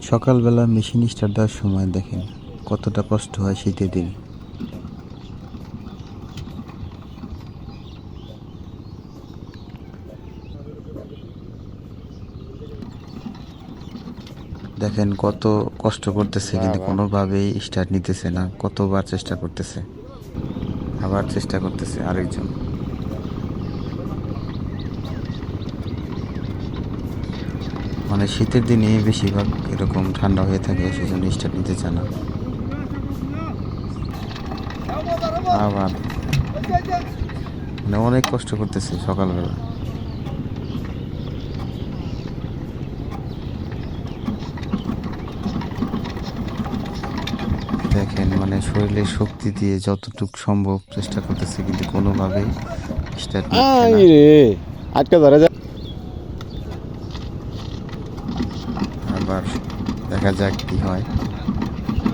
সকালবেলা machine start দেওয়ার সময় দেখেন কতটা কষ্ট হয় শীতের দিনে। দেখেন কত কষ্ট করতেছে, কিন্তু কোনোভাবেই স্টার্ট নিতেছে না। কতবার চেষ্টা করতেছে, আবার চেষ্টা করতেছে আরেকজন। মানে শীতের দিনে বেশিরভাগ এরকম ঠান্ডা হয়ে থাকে, সেজন্য স্টার্ট নিতে চায় না। আবার মানে অনেক কষ্ট করতেছে সকালবেলা। দেখেন মানে শরীরের শক্তি দিয়ে যতটুকু সম্ভব চেষ্টা করতেছে, কিন্তু কোনোভাবেই স্টার্ট নিচ্ছে না। রে আটকা ধরা যায়। আবার দেখা যাক কি হয়।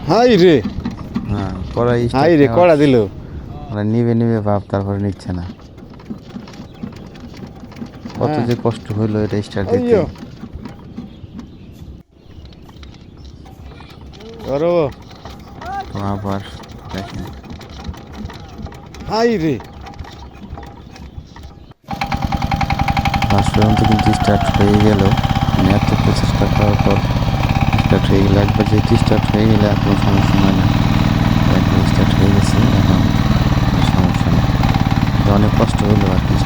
হাই রে, হ্যাঁ, কড়াই হাই স্টার্ট রে, নেওয়ার কড়া দিল। মানে নিবে নিবে ভাব, তারপরে নিচ্ছে না। কত হ্যাঁ, যে কষ্ট হইলো এটা স্টার্ট দিতে। ওইয়ো ধরো। তো আবার দেখেন, হাই রে, লাস্ট পর্যন্ত কিন্তু স্টার্ট হয়ে গেল। মানে এত প্রচেষ্টা করার পর স্টার্ট হয়ে গেল। একবার যেহেতু স্টার্ট হয়ে গেলে আর কোনো সমস্যা হয় না। একবার স্টার্ট হয়ে গেছে, এখন সমস্যা নেই। তো অনেক কষ্ট হলো আর কি।